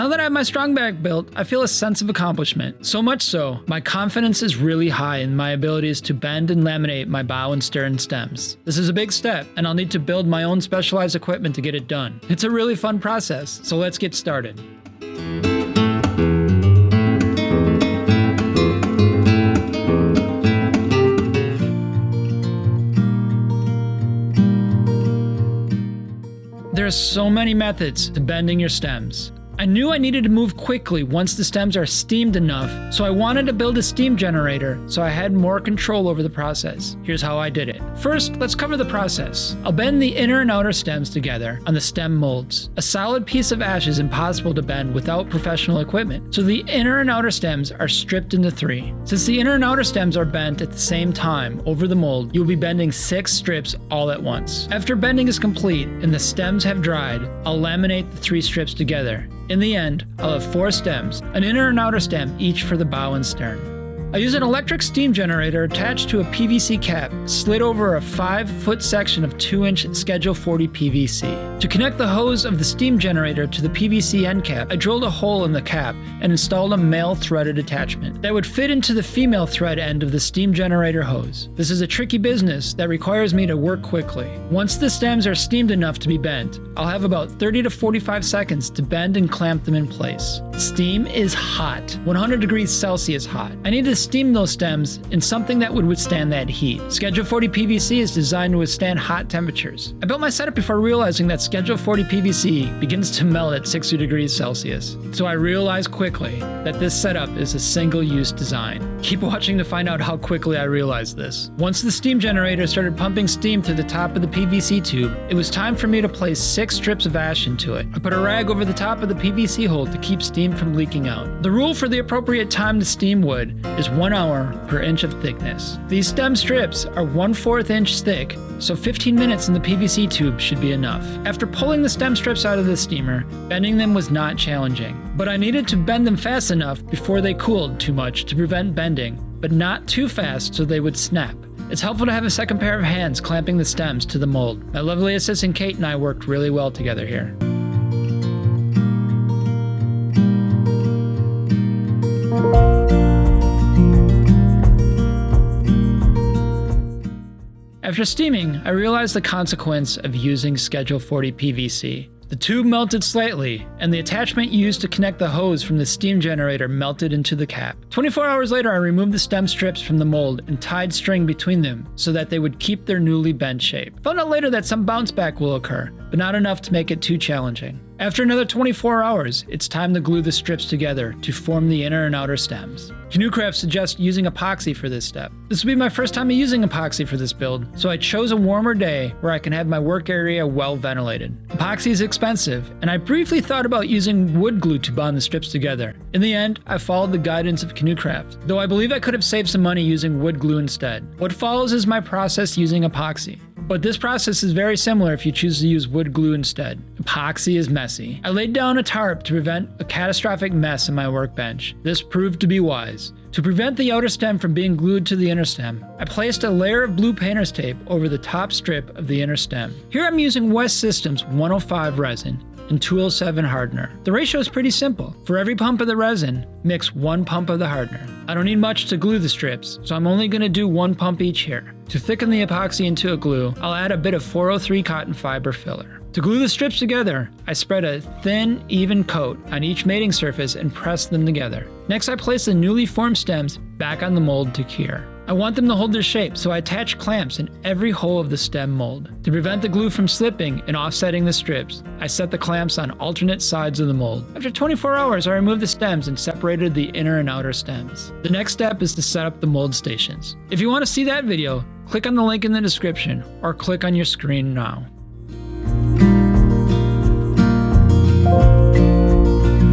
Now that I have my strong back built, I feel a sense of accomplishment. So much so, my confidence is really high in my abilities to bend and laminate my bow and stern stems. This is a big step, and I'll need to build my own specialized equipment to get it done. It's a really fun process, so let's get started. There are so many methods to bending your stems. I knew I needed to move quickly once the stems are steamed enough, so I wanted to build a steam generator so I had more control over the process. Here's how I did it. First, let's cover the process. I'll bend the inner and outer stems together on the stem molds. A solid piece of ash is impossible to bend without professional equipment, so the inner and outer stems are stripped into 3. Since the inner and outer stems are bent at the same time over the mold, you'll be bending 6 strips all at once. After bending is complete and the stems have dried, I'll laminate the 3 strips together. In the end, I'll have 4 stems, an inner and outer stem each for the bow and stern. I use an electric steam generator attached to a PVC cap slid over a 5-foot section of 2-inch Schedule 40 PVC. To connect the hose of the steam generator to the PVC end cap, I drilled a hole in the cap and installed a male threaded attachment that would fit into the female thread end of the steam generator hose. This is a tricky business that requires me to work quickly. Once the stems are steamed enough to be bent, I'll have about 30 to 45 seconds to bend and clamp them in place. Steam is hot, 100 degrees Celsius hot. I need to steam those stems in something that would withstand that heat. Schedule 40 PVC is designed to withstand hot temperatures. I built my setup before realizing that Schedule 40 PVC begins to melt at 60 degrees Celsius. So I realized quickly that this setup is a single-use design. Keep watching to find out how quickly I realized this. Once the steam generator started pumping steam through the top of the PVC tube, it was time for me to place 6 strips of ash into it. I put a rag over the top of the PVC hole to keep steam from leaking out. The rule for the appropriate time to steam wood is 1 hour per inch of thickness. These stem strips are 1/4 inch thick, so 15 minutes in the PVC tube should be enough. After pulling the stem strips out of the steamer, bending them was not challenging, but I needed to bend them fast enough before they cooled too much to prevent bending, but not too fast so they would snap. It's helpful to have a second pair of hands clamping the stems to the mold. My lovely assistant Kate and I worked really well together here. After steaming, I realized the consequence of using Schedule 40 PVC. The tube melted slightly, and the attachment used to connect the hose from the steam generator melted into the cap. 24 hours later, I removed the stem strips from the mold and tied string between them so that they would keep their newly bent shape. Found out later that some bounce back will occur, but not enough to make it too challenging. After another 24 hours, it's time to glue the strips together to form the inner and outer stems. Canoecraft suggests using epoxy for this step. This will be my first time using epoxy for this build, so I chose a warmer day where I can have my work area well ventilated. Epoxy is expensive, and I briefly thought about using wood glue to bond the strips together. In the end, I followed the guidance of Canoecraft, though I believe I could have saved some money using wood glue instead. What follows is my process using epoxy. But this process is very similar if you choose to use wood glue instead. Epoxy is messy. I laid down a tarp to prevent a catastrophic mess in my workbench. This proved to be wise. To prevent the outer stem from being glued to the inner stem, I placed a layer of blue painter's tape over the top strip of the inner stem. Here I'm using West Systems 105 resin and 207 hardener. The ratio is pretty simple. For every pump of the resin, mix 1 pump of the hardener. I don't need much to glue the strips, so I'm only going to do 1 pump each here. To thicken the epoxy into a glue, I'll add a bit of 403 cotton fiber filler. To glue the strips together, I spread a thin, even coat on each mating surface and press them together. Next, I place the newly formed stems back on the mold to cure. I want them to hold their shape, so I attach clamps in every hole of the stem mold. To prevent the glue from slipping and offsetting the strips, I set the clamps on alternate sides of the mold. After 24 hours, I removed the stems and separated the inner and outer stems. The next step is to set up the mold stations. If you want to see that video, click on the link in the description or click on your screen now.